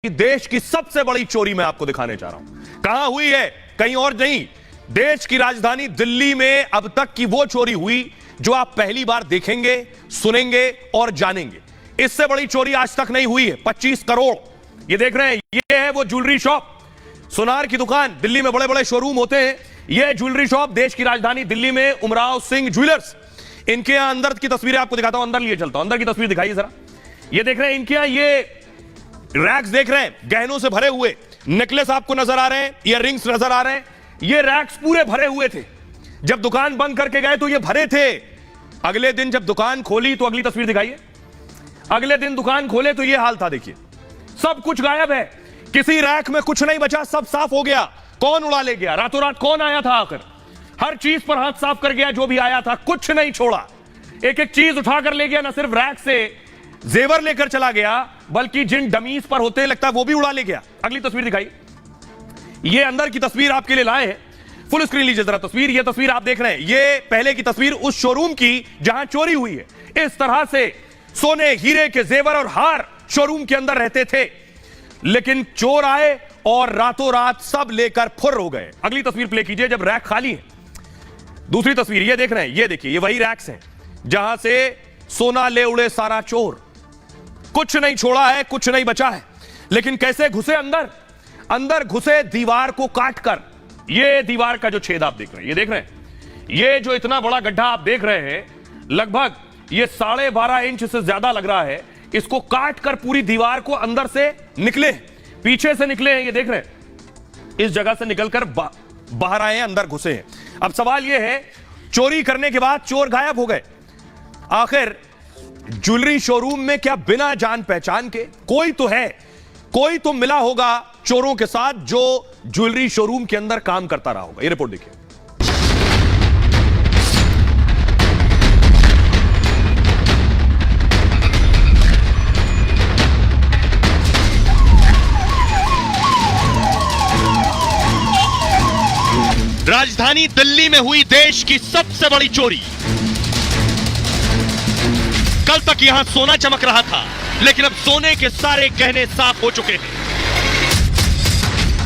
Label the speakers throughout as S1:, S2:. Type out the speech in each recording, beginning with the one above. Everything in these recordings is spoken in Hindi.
S1: देश की सबसे बड़ी चोरी मैं आपको दिखाने जा रहा हूं। कहां हुई है? कहीं और नहीं, देश की राजधानी दिल्ली में अब तक की वो चोरी हुई जो आप पहली बार देखेंगे, सुनेंगे और जानेंगे। इससे बड़ी चोरी आज तक नहीं हुई है। 25 करोड़, ये देख रहे हैं, ये है वो ज्वेलरी शॉप, सुनार की दुकान। दिल्ली में बड़े बड़े शोरूम होते हैं, ये ज्वेलरी शॉप देश की राजधानी दिल्ली में उमराव सिंह ज्वेलर्स। इनके यहां अंदर की तस्वीरें आपको दिखाता हूं, अंदर लिए चलता हूं, अंदर की तस्वीर दिखाइए जरा। ये देख रहे हैं, इनके यहां ये रैक्स देख रहे हैं, गहनों से भरे हुए नेकलेस आपको नजर आ रहे हैं, इयररिंग्स नजर आ रहे हैं। ये रैक्स पूरे भरे हुए थे। जब दुकान बंद करके गए तो ये भरे थे। अगले दिन जब दुकान खोली तो अगली तस्वीर दिखाइए, अगले दिन दुकान खोले तो ये हाल था। देखिए, सब कुछ गायब है, किसी रैक में कुछ नहीं बचा, सब साफ हो गया। कौन उड़ा ले गया? रातों रात कौन आया था आकर? हर चीज पर हाथ साफ कर गया, जो भी आया था कुछ नहीं छोड़ा। एक एक चीज उठाकर ले गया, ना सिर्फ रैक से जेवर लेकर चला गया, बल्कि जिन डमीज पर होते लगता है वो भी उड़ा ले गया। अगली तस्वीर दिखाई, ये अंदर की तस्वीर आपके लिए लाए हैं, फुल स्क्रीन लीजिए जरा तस्वीर। ये तस्वीर आप देख रहे हैं, ये पहले की तस्वीर उस शोरूम की जहां चोरी हुई है। इस तरह से सोने हीरे के जेवर और हार शोरूम के अंदर रहते थे, लेकिन चोर आए और रातों रात सब लेकर फुर्र हो गए। अगली तस्वीर प्ले कीजिए जब रैक खाली है। दूसरी तस्वीर ये देख रहे हैं, ये देखिए, ये वही रैक्स हैं जहां से सोना ले उड़े सारा चोर, कुछ नहीं छोड़ा है, कुछ नहीं बचा है। लेकिन कैसे घुसे अंदर? अंदर घुसे दीवार को काटकर। ये दीवार का जो छेद आप देख रहे हैं, ये देख रहे हैं, ये जो इतना बड़ा गड्ढा आप देख रहे हैं, लगभग ये 12.5 इंच से ज्यादा लग रहा है। इसको काट कर पूरी दीवार को अंदर से निकले, पीछे से निकले हैं, ये देख रहे हैं, इस जगह से निकलकर बाहर आए हैं, अंदर घुसे हैं। अब सवाल यह है, चोरी करने के बाद चोर गायब हो गए। आखिर ज्वेलरी शोरूम में क्या बिना जान पहचान के कोई तो है, कोई तो मिला होगा चोरों के साथ जो ज्वेलरी शोरूम के अंदर काम करता रहा होगा। ये रिपोर्ट देखिए।
S2: राजधानी दिल्ली में हुई देश की सबसे बड़ी चोरी। कल तक यहां सोना चमक रहा था, लेकिन अब सोने के सारे गहने साफ हो चुके हैं।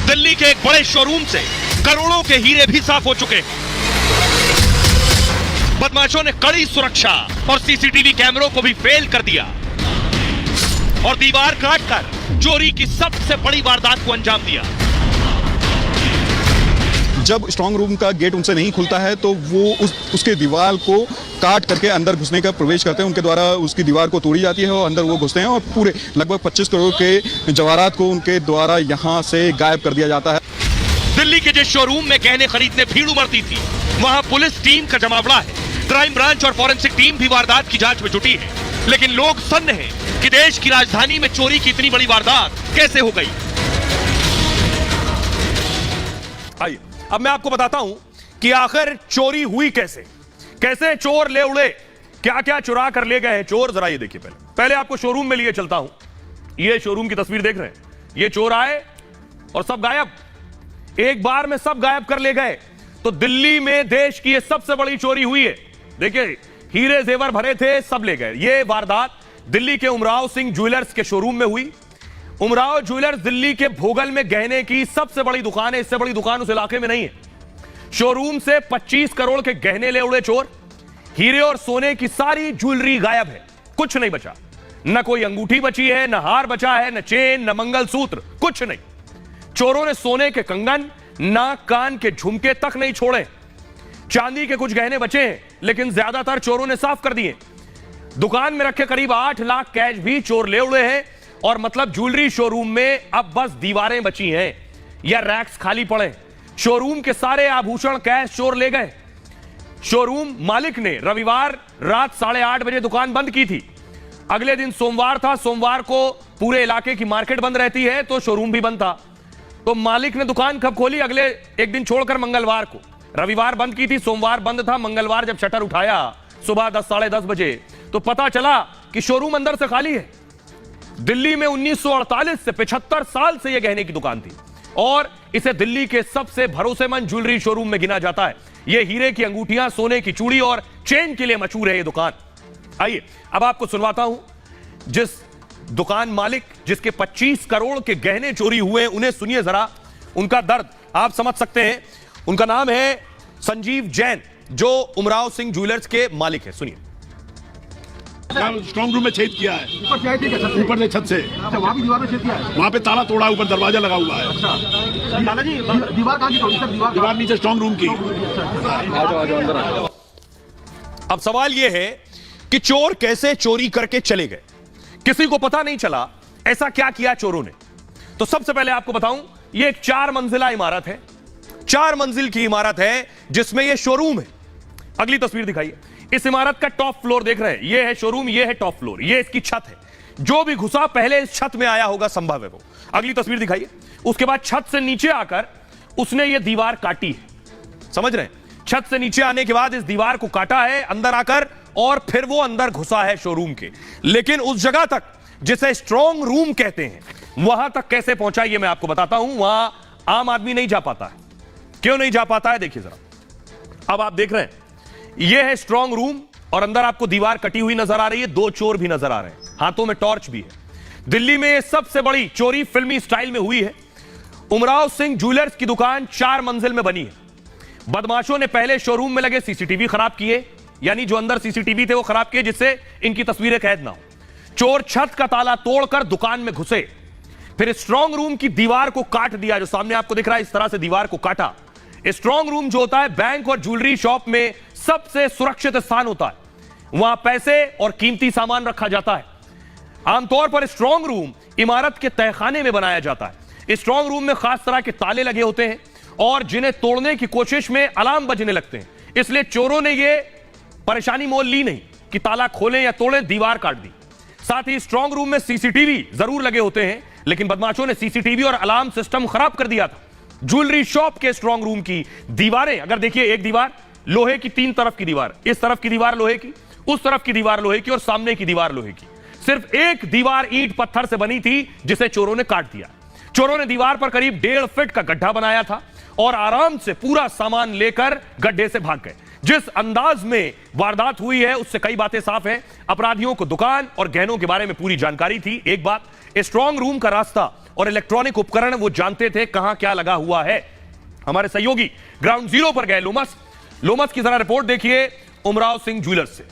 S2: दिल्ली के एक बड़े शोरूम से करोड़ों के हीरे भी साफ हो चुके हैं। बदमाशों ने कड़ी सुरक्षा और सीसीटीवी कैमरों को भी फेल कर दिया और दीवार काटकर चोरी की सबसे बड़ी वारदात को अंजाम दिया।
S3: जब स्ट्रांग रूम का गेट उनसे नहीं खुलता है तो वो उसके दीवार को काट करके अंदर घुसने का प्रवेश करते हैं। उनके द्वारा उसकी दीवार को तोड़ी जाती है और अंदर वो घुसते हैं और पूरे लगभग 25 करोड़ के जवाहरात को उनके द्वारा यहां से गायब कर दिया जाता है।
S2: दिल्ली के जिस शोरूम में गहने खरीदने भीड़ उमड़ती थी, वहां पुलिस टीम का जमावड़ा है। क्राइम ब्रांच और फॉरेंसिक टीम भी वारदात की जांच में जुटी है, लेकिन लोग सन्न हैं कि देश की राजधानी में चोरी की इतनी बड़ी वारदात कैसे हो गई।
S1: आइए अब मैं आपको बताता हूं कि आखिर चोरी हुई कैसे, कैसे चोर ले उड़े, क्या क्या चुरा कर ले गए हैं चोर। जरा ये देखिए, पहले आपको शोरूम में लिए चलता हूं। ये शोरूम की तस्वीर देख रहे हैं, ये चोर आए और सब गायब, एक बार में सब गायब कर ले गए। तो दिल्ली में देश की ये सबसे बड़ी चोरी हुई है। देखिए, हीरे जेवर भरे थे, सब ले गए। ये वारदात दिल्ली के उमराव सिंह ज्वेलर्स के शोरूम में हुई। उमराव ज्वेलर्स दिल्ली के भोगल में गहने की सबसे बड़ी दुकान है, इससे बड़ी दुकान उस इलाके में नहीं है। शोरूम से 25 करोड़ के गहने ले उड़े चोर। हीरे और सोने की सारी ज्वेलरी गायब है, कुछ नहीं बचा। न कोई अंगूठी बची है, न हार बचा है, न चेन, न मंगलसूत्र, कुछ नहीं। चोरों ने सोने के कंगन, नाक कान के झुमके तक नहीं छोड़े। चांदी के कुछ गहने बचे हैं, लेकिन ज्यादातर चोरों ने साफ कर दिए। दुकान में रखे करीब 8 लाख कैश भी चोर ले उड़े हैं। और मतलब ज्वेलरी शोरूम में अब बस दीवारें बची हैं या रैक्स खाली पड़े। शोरूम के सारे आभूषण कैश चोर ले गए। शोरूम मालिक ने रविवार रात 8:30 बजे दुकान बंद की थी। अगले दिन सोमवार था, सोमवार को पूरे इलाके की मार्केट बंद रहती है, तो शोरूम भी बंद था। तो मालिक ने दुकान कब खोली? अगले एक दिन छोड़कर मंगलवार को। रविवार बंद की थी, सोमवार बंद था, मंगलवार जब शटर उठाया सुबह 10 साढ़े 10 बजे, तो पता चला कि शोरूम अंदर से खाली है। दिल्ली में 1948 से 75 साल से यह गहने की दुकान थी और इसे दिल्ली के सबसे भरोसेमंद ज्वेलरी शोरूम में गिना जाता है। यह हीरे की अंगूठियां, सोने की चूड़ी और चेन के लिए मशहूर है यह दुकान। आइए अब आपको सुनवाता हूं जिस दुकान मालिक जिसके 25 करोड़ के गहने चोरी हुए, उन्हें सुनिए जरा, उनका दर्द आप समझ सकते हैं। उनका नाम है संजीव जैन, जो उमराव सिंह ज्वेलर्स के मालिक है। सुनिए।
S4: स्ट्रॉन्ग रूम में छेद किया है,
S5: ऊपर से आई थी क्या?
S4: ऊपर से छत से।
S5: अच्छा, वहाँ भी दीवार में छेद किया है।
S4: वहाँ पे ताला तोड़ा, ऊपर दरवाजा लगा हुआ है।
S5: अच्छा दादाजी, दीवार कहाँ की तोड़ी सर?
S4: दीवार नीचे स्ट्रॉन्ग रूम की।
S1: अब सवाल यह है कि चोर कैसे चोरी करके चले गए, किसी को पता नहीं चला ऐसा क्या किया चोरों ने। तो सबसे पहले आपको बताऊं, यह एक 4 मंजिला इमारत है, 4 मंजिल की इमारत है जिसमें यह शोरूम है। अगली तस्वीर दिखाइए। इस इमारत का टॉप फ्लोर देख रहे हैं, यह है शोरूम, यह है टॉप फ्लोर, यह इसकी छत है। जो भी घुसा पहले इस छत में आया होगा, संभव है वो। अगली तस्वीर दिखाइए। उसके बाद छत से नीचे आकर उसने यह दीवार काटी है, समझ रहे हैं? छत से नीचे आने के बाद इस दीवार को काटा है अंदर आकर, और फिर वो अंदर घुसा है शोरूम के। लेकिन उस जगह तक जिसे स्ट्रॉन्ग रूम कहते हैं, वहां तक कैसे पहुंचा ये मैं आपको बताता हूं। वहां आम आदमी नहीं जा पाता है। क्यों नहीं जा पाता है, देखिए जरा। अब आप देख रहे हैं, यह है स्ट्रॉन्ग रूम, और अंदर आपको दीवार कटी हुई नजर आ रही है, 2 चोर भी नजर आ रहे हैं, हाथों में टॉर्च भी है। दिल्ली में सबसे बड़ी चोरी फिल्मी स्टाइल में हुई है। उमराव सिंह ज्वेलर्स की दुकान 4 मंजिल में बनी है। बदमाशों ने पहले शोरूम में लगे सीसीटीवी खराब किए, यानी जो अंदर सीसीटीवी थे वो खराब किए, जिससे इनकी तस्वीरें कैद ना हो। चोर छत का ताला तोड़कर दुकान में घुसे, फिर स्ट्रॉन्ग रूम की दीवार को काट दिया, जो सामने आपको दिख रहा है, इस तरह से दीवार को काटा। स्ट्रॉन्ग रूम जो होता है बैंक और ज्वेलरी शॉप में सबसे सुरक्षित स्थान होता है, वहां पैसे और कीमती सामान रखा जाता है। आमतौर पर स्ट्रॉन्ग रूम इमारत के तहखाने में बनाया जाता है। स्ट्रॉन्ग रूम में खास तरह के ताले लगे होते हैं और जिन्हें तोड़ने की कोशिश में अलार्म बजने लगते हैं, इसलिए चोरों ने यह परेशानी मोल ली नहीं कि ताला खोलें या तोड़ें, दीवार काट दी। साथ ही स्ट्रॉन्ग रूम में सीसीटीवी जरूर लगे होते हैं, लेकिन बदमाशों ने सीसीटीवी और अलार्म सिस्टम खराब कर दिया था। ज्वेलरी शॉप के स्ट्रॉन्ग रूम की दीवारें, अगर देखिए, एक दीवार लोहे की, 3 तरफ की दीवार, इस तरफ की दीवार लोहे की, उस तरफ की दीवार लोहे की और सामने की दीवार लोहे की। सिर्फ एक दीवार ईंट पत्थर से बनी थी, जिसे चोरों ने काट दिया। चोरों ने दीवार पर करीब 1.5 फीट का गड्ढा बनाया था और आराम से पूरा सामान लेकर गड्ढे से भाग गए। जिस अंदाज में वारदात हुई है उससे कई बातें साफ हैं। अपराधियों को दुकान और गहनों के बारे में पूरी जानकारी थी। एक बात, स्ट्रॉन्ग रूम का रास्ता और इलेक्ट्रॉनिक उपकरण वो जानते थे कहां क्या लगा हुआ है। हमारे सहयोगी ग्राउंड जीरो पर गए, लोमस की जरा रिपोर्ट देखिए उमराव सिंह ज्वेलर्स से।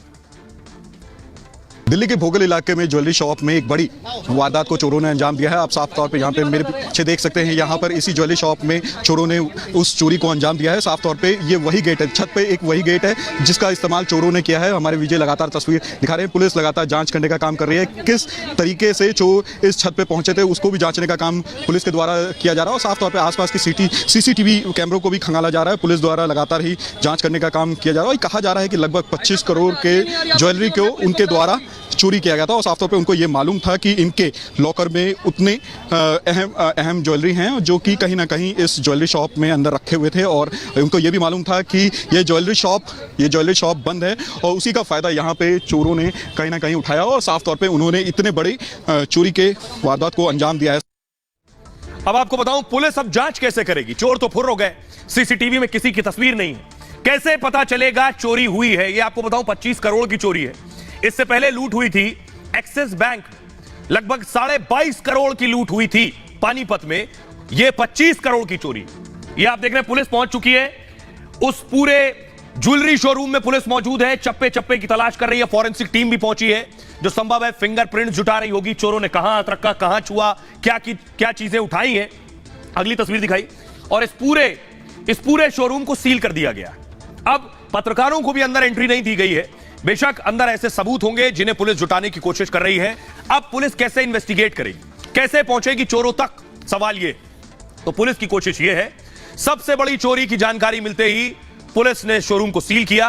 S3: दिल्ली के भोगल इलाके में ज्वेलरी शॉप में एक बड़ी वारदात को चोरों ने अंजाम दिया है। आप साफ तौर पे यहाँ पे मेरे पीछे देख सकते हैं, यहाँ पर इसी ज्वेलरी शॉप में चोरों ने उस चोरी को अंजाम दिया है। साफ तौर पे ये वही गेट है, छत पे एक वही गेट है जिसका इस्तेमाल चोरों ने किया है। हमारे विजय लगातार तस्वीर दिखा रहे हैं, पुलिस लगातार जांच करने का काम कर रही है। किस तरीके से चोर इस छत पे पहुंचे थे उसको भी जांचने का काम पुलिस के द्वारा किया जा रहा है, और साफ तौर पर आसपास की सीसीटीवी कैमरों को भी खंगाला जा रहा है। पुलिस द्वारा लगातार ही जाँच करने का काम किया जा रहा है। कहा जा रहा है कि लगभग 25 करोड़ के ज्वेलरी को उनके द्वारा चोरी किया गया था, और साफ तौर पे उनको ये मालूम था कि इनके लॉकर में उतने अहम ज्वेलरी हैं जो कि कहीं ना कहीं इस ज्वेलरी शॉप में अंदर रखे हुए थे, और उनको ये भी मालूम था कि ये ज्वेलरी शॉप बंद है, और उसी का फायदा यहाँ पे चोरों ने कहीं ना कहीं उठाया, और साफ तौर पे उन्होंने इतने बड़े चोरी के वारदात को अंजाम दिया है।
S1: अब आपको बताऊं, पुलिस अब जांच कैसे करेगी? चोर तो फुर्र हो गए, सीसीटीवी में किसी की तस्वीर नहीं है, कैसे पता चलेगा चोरी हुई है? ये आपको बताऊं, 25 करोड़ की चोरी है। इससे पहले लूट हुई थी एक्सिस बैंक, लगभग 22.5 करोड़ की लूट हुई थी पानीपत में। यह 25 करोड़ की चोरी। ये आप देख रहे हैं, पुलिस पहुंच चुकी है उस पूरे ज्वेलरी शोरूम में, पुलिस मौजूद है, चप्पे चप्पे की तलाश कर रही है। फॉरेंसिक टीम भी पहुंची है, जो संभव है फिंगरप्रिंट जुटा रही होगी, चोरों ने कहां हाथ रखा, कहां छुआ, क्या चीजें उठाई हैं। अगली तस्वीर दिखाई, और इस पूरे शोरूम को सील कर दिया गया। अब पत्रकारों को भी अंदर एंट्री नहीं दी गई है। बेशक अंदर ऐसे सबूत होंगे जिन्हें पुलिस जुटाने की कोशिश कर रही है। अब पुलिस कैसे इन्वेस्टिगेट करेगी, कैसे पहुंचेगी चोरों तक, सवाल ये। तो पुलिस की कोशिश ये है, सबसे बड़ी चोरी की जानकारी मिलते ही पुलिस ने शोरूम को सील किया।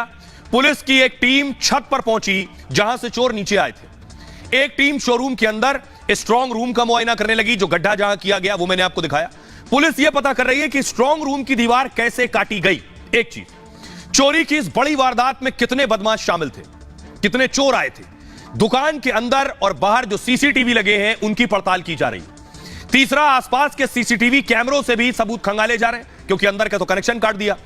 S1: पुलिस की एक टीम छत पर पहुंची जहां से चोर नीचे आए थे। एक टीम शोरूम के अंदर स्ट्रॉन्ग रूम का मुआयना करने लगी, जो गड्ढा जहां किया गया वो मैंने आपको दिखाया। पुलिस यह पता कर रही है कि स्ट्रॉन्ग रूम की दीवार कैसे काटी गई। एक चीज, चोरी की इस बड़ी वारदात में कितने बदमाश शामिल थे, कितने चोर आए थे। दुकान के अंदर और बाहर जो सीसीटीवी लगे हैं उनकी पड़ताल की जा रही है। तीसरा, आसपास के सीसीटीवी कैमरों से भी सबूत खंगाले जा रहे हैं, क्योंकि अंदर का तो कनेक्शन काट दिया।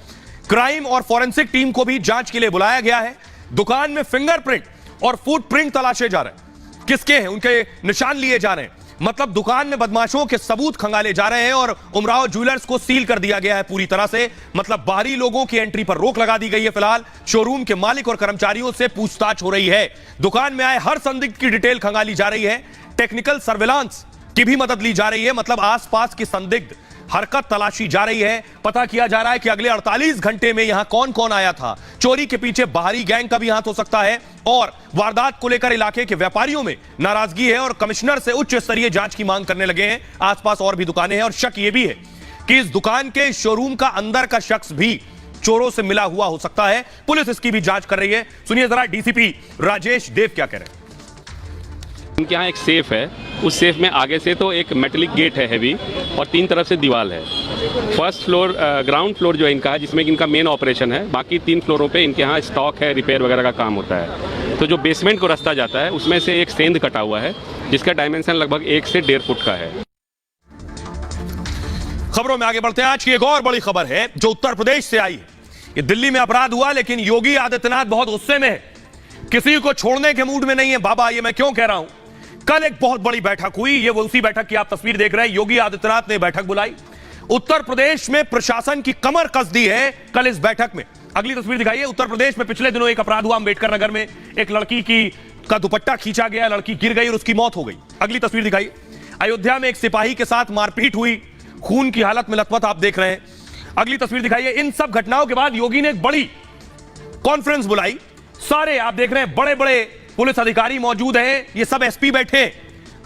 S1: क्राइम और फॉरेंसिक टीम को भी जांच के लिए बुलाया गया है। दुकान में फिंगरप्रिंट और फुटप्रिंट तलाशे जा रहे हैं। किसके हैं, उनके निशान लिए जा रहे हैं। मतलब दुकान में बदमाशों के सबूत खंगाले जा रहे हैं और उमराव ज्वेलर्स को सील कर दिया गया है पूरी तरह से। मतलब बाहरी लोगों की एंट्री पर रोक लगा दी गई है। फिलहाल शोरूम के मालिक और कर्मचारियों से पूछताछ हो रही है। दुकान में आए हर संदिग्ध की डिटेल खंगाली जा रही है। टेक्निकल सर्विलांस की भी मदद ली जा रही है। मतलब आसपास की संदिग्ध हरकत तलाशी जा रही है। पता किया जा रहा है कि अगले 48 घंटे में यहां कौन कौन आया था। चोरी के पीछे बाहरी गैंग का भी हाथ हो सकता है और वारदात को लेकर इलाके के व्यापारियों में नाराजगी है और कमिश्नर से उच्च स्तरीय जांच की मांग करने लगे हैं। आसपास और भी दुकानें हैं और शक यह भी है कि इस दुकान के शोरूम का अंदर का शख्स भी चोरों से मिला हुआ हो सकता है। पुलिस इसकी भी जांच कर रही है। सुनिए जरा डीसीपी राजेश देव क्या कह रहे हैं।
S6: इनके यहाँ एक सेफ है, उस सेफ में आगे से तो एक मेटलिक गेट है हैवी और 3 तरफ से दीवार है। फर्स्ट फ्लोर ग्राउंड फ्लोर जो है इनका है, जिसमें कि इनका मेन ऑपरेशन है। बाकी 3 फ्लोरों पे इनके यहाँ स्टॉक है, रिपेयर वगैरह का काम होता है। तो जो बेसमेंट को रास्ता जाता है उसमें से एक सेंध कटा हुआ है जिसका डायमेंशन लगभग 1 से 1.5 फुट का है।
S1: खबरों में आगे बढ़ते हैं। आज की एक और बड़ी खबर है जो उत्तर प्रदेश से आई है। ये दिल्ली में अपराध हुआ लेकिन योगी आदित्यनाथ बहुत गुस्से में है, किसी को छोड़ने के मूड में नहीं है। बाबा ये मैं क्यों कह रहा हूं, कल एक बहुत बड़ी बैठक हुई। ये वो उसी बैठक की आप तस्वीर देख रहे हैं। योगी आदित्यनाथ ने बैठक बुलाई। उत्तर प्रदेश में प्रशासन की कमर कस दी है कल इस बैठक में। अगली तस्वीर दिखाइए। उत्तर प्रदेश में पिछले दिनों एक अपराध हुआ अंबेडकर नगर में। एक लड़की का दुपट्टा खींचा गया, लड़की गिर गई और उसकी मौत हो गई। अगली तस्वीर दिखाइए। अयोध्या में एक सिपाही के साथ मारपीट हुई, खून की हालत में लथपथ आप देख रहे हैं। अगली तस्वीर दिखाइए। इन सब घटनाओं के बाद योगी ने एक बड़ी कॉन्फ्रेंस बुलाई। सारे आप देख रहे हैं बड़े बड़े पुलिस अधिकारी मौजूद हैं। ये सब एसपी बैठे।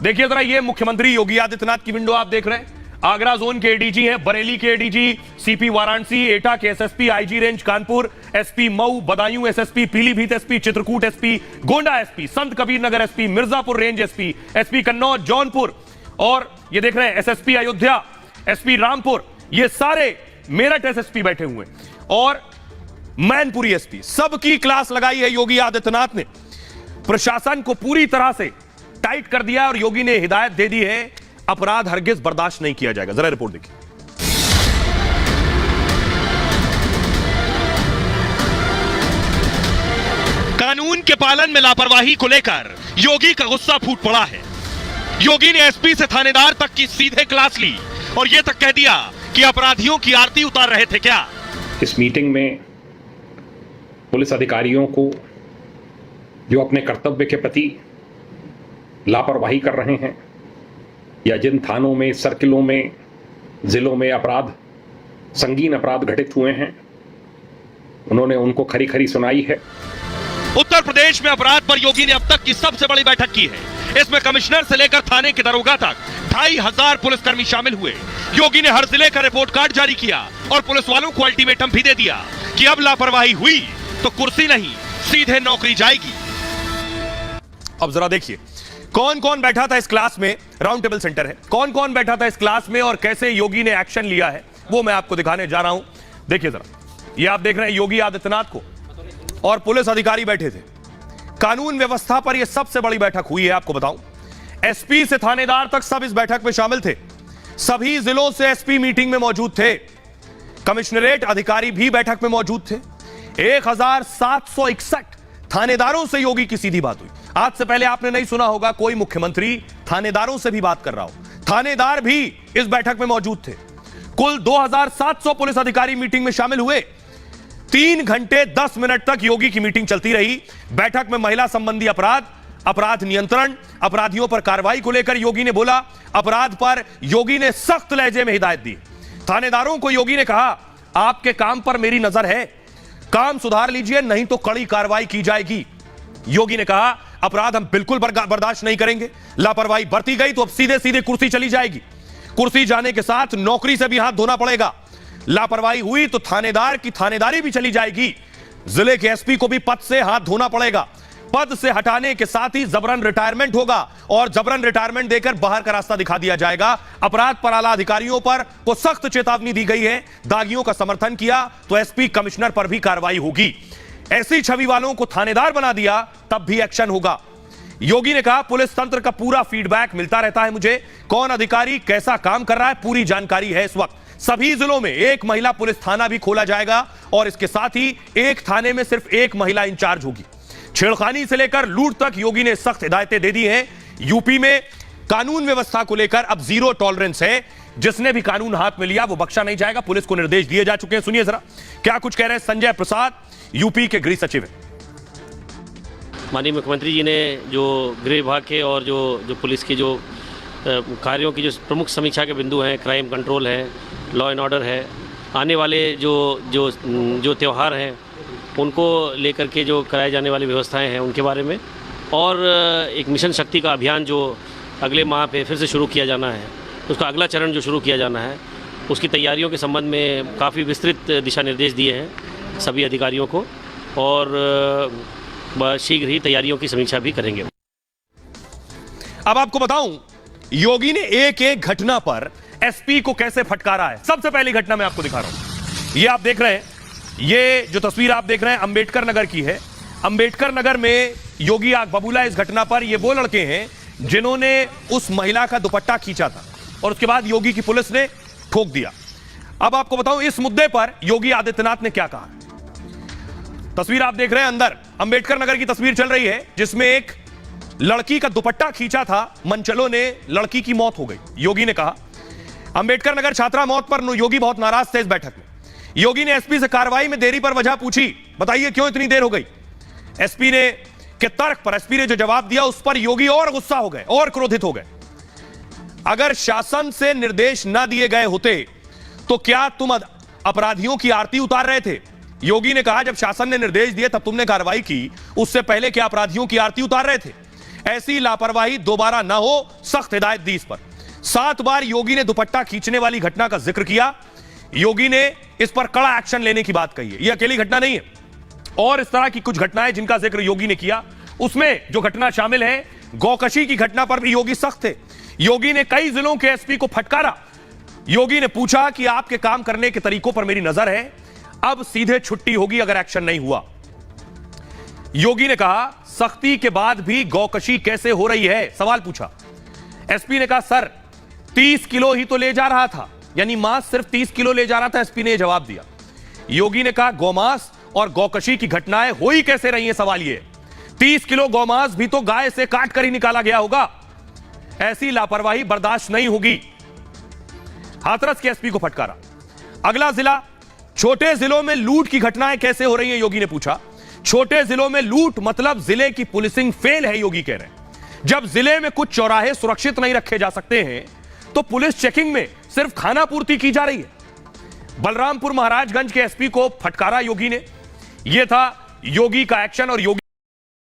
S1: देखिए जरा, ये मुख्यमंत्री योगी आदित्यनाथ की विंडो आप देख रहे हैं। आगरा जोन के एडीजी हैं, बरेली के एडीजी, सीपी वाराणसी, एटा के SSP, IG range Kanpur, SP Mau, Badaun SSP, Pilibhit SP, Chitrakoot SP, Gonda SP, Sant Kabir Nagar SP, Mirzapur range SP, SP Kannauj, Jaunpur, और ये देख रहे हैं एसएसपी अयोध्या, एसपी रामपुर, ये सारे मेरठ एसएसपी बैठे हुए और मैनपुरी एसपी। सबकी क्लास लगाई है योगी आदित्यनाथ ने। प्रशासन को पूरी तरह से टाइट कर दिया और योगी ने हिदायत दे दी है, अपराध हरगिज बर्दाश्त नहीं किया जाएगा। जरा रिपोर्ट देखिए।
S2: कानून के पालन में लापरवाही को लेकर योगी का गुस्सा फूट पड़ा है। योगी ने एसपी से थानेदार तक की सीधे क्लास ली और यह तक कह दिया कि अपराधियों की आरती उतार रहे थे क्या।
S7: इस मीटिंग में पुलिस अधिकारियों को जो अपने कर्तव्य के प्रति लापरवाही कर रहे हैं या जिन थानों में, सर्किलों में, जिलों में संगीन अपराध घटित हुए हैं, उन्होंने उनको खरी खरी सुनाई है।
S2: उत्तर प्रदेश में अपराध पर योगी ने अब तक की सबसे बड़ी बैठक की है। इसमें कमिश्नर से लेकर थाने के दरोगा तक 2500 पुलिसकर्मी शामिल हुए। योगी ने हर जिले का रिपोर्ट कार्ड जारी किया और पुलिस वालों को अल्टीमेटम भी दे दिया कि अब लापरवाही हुई तो कुर्सी नहीं, सीधे नौकरी जाएगी।
S1: अब जरा देखिए कौन कौन बैठा था इस क्लास में। राउंड टेबल सेंटर है, कौन कौन बैठा था इस क्लास में और कैसे योगी ने एक्शन लिया है वो मैं आपको दिखाने जा रहा हूं। देखिए जरा, ये आप देख रहे हैं योगी आदित्यनाथ को और पुलिस अधिकारी बैठे थे। कानून व्यवस्था पर यह सबसे बड़ी बैठक हुई है। आपको बताऊं, एसपी से थानेदार तक सब इस बैठक में शामिल थे। सभी जिलों से एसपी मीटिंग में मौजूद थे। कमिश्नरेट अधिकारी भी बैठक में मौजूद थे। 1761 थानेदारों से योगी की सीधी बात हुई। आज से पहले आपने नहीं सुना होगा कोई मुख्यमंत्री थानेदारों से भी बात कर रहा हो। थानेदार भी इस बैठक में मौजूद थे। कुल 2700 पुलिस अधिकारी मीटिंग में शामिल हुए। 3 घंटे 10 मिनट तक योगी की मीटिंग चलती रही। बैठक में महिला संबंधी अपराध, अपराध नियंत्रण, अपराधियों पर कार्रवाई को लेकर योगी ने बोला। अपराध पर योगी ने सख्त लहजे में हिदायत दी। थानेदारों को योगी ने कहा, आपके काम पर मेरी नजर है, काम सुधार लीजिए नहीं तो कड़ी कार्रवाई की जाएगी। योगी ने कहा, अपराध हम बिल्कुल बर्दाश्त नहीं करेंगे। लापरवाही बरती गई तो अब सीधे सीधे कुर्सी चली जाएगी। कुर्सी जाने के साथ नौकरी से भी हाथ धोना पड़ेगा। लापरवाही हुई तो थानेदार की थानेदारी भी चली जाएगी। जिले के एसपी को भी पद से हाथ धोना पड़ेगा। पद से हटाने के साथ ही जबरन रिटायरमेंट होगा और जबरन रिटायरमेंट देकर बाहर का रास्ता दिखा दिया जाएगा। अपराध पर आला अधिकारियों पर को सख्त चेतावनी दी गई है। दागियों का समर्थन किया तो एसपी कमिश्नर पर भी कार्रवाई होगी। ऐसी छवि वालों को थानेदार बना दिया तब भी एक्शन होगा। योगी ने कहा, पुलिस तंत्र का पूरा फीडबैक मिलता रहता है मुझे, कौन अधिकारी कैसा काम कर रहा है पूरी जानकारी है इस वक्त। सभी जिलों में एक महिला पुलिस थाना भी खोला जाएगा और इसके साथ ही एक थाने में सिर्फ एक महिला इंचार्ज होगी। छेड़खानी से लेकर लूट तक योगी ने सख्त हिदायतें दे दी हैं। यूपी में कानून व्यवस्था को लेकर अब जीरो टॉलरेंस है। जिसने भी कानून हाथ में लिया वो बख्शा नहीं जाएगा। पुलिस को निर्देश दिए जा चुके हैं। सुनिए जरा क्या कुछ कह रहे हैं संजय प्रसाद, यूपी के गृह सचिव हैं।
S8: माननीय मुख्यमंत्री जी ने जो गृह विभाग के और जो पुलिस के जो कार्यों की जो प्रमुख समीक्षा के बिंदु हैं, क्राइम कंट्रोल है, लॉ एंड ऑर्डर है, आने वाले जो त्यौहार हैं उनको लेकर के जो कराए जाने वाली व्यवस्थाएं हैं उनके बारे में, और एक मिशन शक्ति का अभियान जो अगले माह पे फिर से शुरू किया जाना है, उसका अगला चरण जो शुरू किया जाना है, उसकी तैयारियों के संबंध में काफ़ी विस्तृत दिशा निर्देश दिए हैं सभी अधिकारियों को, और शीघ्र ही तैयारियों की समीक्षा भी करेंगे।
S1: अब आपको बताऊं योगी ने एक एक घटना पर एसपी को कैसे फटकारा है। सबसे पहली घटना मैं आपको दिखा रहा हूं। ये आप देख रहे हैं, ये जो तस्वीर आप देख रहे हैं अंबेडकर नगर की है। अंबेडकर नगर में योगी आग बबूला। इस घटना पर ये वो लड़के हैं जिन्होंने उस महिला का दुपट्टा खींचा था और उसके बाद योगी की पुलिस ने ठोक दिया। अब आपको बताऊं इस मुद्दे पर योगी आदित्यनाथ ने क्या कहा। तस्वीर आप देख रहे हैं, अंदर अंबेडकर नगर की तस्वीर चल रही है जिसमें एक लड़की का दुपट्टा खींचा था, मनचलों ने लड़की की मौत हो गई। योगी ने कहा अंबेडकर नगर छात्रा मौत पर योगी बहुत नाराज थे। इस बैठक में योगी ने एसपी से कार्रवाई में देरी पर वजह पूछी, बताइए क्यों इतनी देर हो गई। एसपी ने के तर्क पर एसपी ने जो जवाब दिया उस पर योगी और गुस्सा हो गए और क्रोधित हो गए। अगर शासन से निर्देश ना दिए गए होते तो क्या तुम अपराधियों की आरती उतार रहे थे। योगी ने कहा जब शासन ने निर्देश दिए तब तुमने कार्रवाई की, उससे पहले क्या अपराधियों की आरती उतार रहे थे। ऐसी लापरवाही दोबारा ना हो, सख्त हिदायत दी इस पर। 7 बार योगी ने दुपट्टा खींचने वाली घटना का जिक्र किया। योगी ने इस पर कड़ा एक्शन लेने की बात कही है। यह अकेली घटना नहीं है, और इस तरह की कुछ घटनाएं जिनका जिक्र योगी ने किया, उसमें जो घटना शामिल है गौकशी की घटना पर भी योगी सख्त थे। योगी ने कई जिलों के एसपी को फटकारा। योगी ने पूछा कि आपके काम करने के तरीकों पर मेरी नजर है, अब सीधे छुट्टी होगी अगर एक्शन नहीं हुआ। योगी ने कहा सख्ती के बाद भी गौकशी कैसे हो रही है, सवाल पूछा। एसपी ने कहा सर 30 किलो ही तो ले जा रहा था, यानी मांस सिर्फ 30 किलो ले जा रहा था। एसपी ने जवाब दिया। योगी ने कहा गौमांस और गौकशी की घटनाएं हो ही कैसे रही हैं, सवाल यह 30 किलो गौमांस भी तो गाय से काट कर ही निकाला गया होगा। ऐसी लापरवाही बर्दाश्त नहीं होगी। हाथरस के एसपी को फटकारा। अगला जिला, छोटे जिलों में लूट की घटनाएं कैसे हो रही हैं, योगी ने पूछा। छोटे जिलों में लूट मतलब जिले की पुलिसिंग फेल है, योगी कह रहे हैं। जब जिले में कुछ चौराहे सुरक्षित नहीं रखे जा सकते हैं तो पुलिस चेकिंग में सिर्फ खाना पूर्ति की जा रही है। बलरामपुर महाराजगंज के एसपी को फटकारा योगी ने। यह था योगी का एक्शन और योगी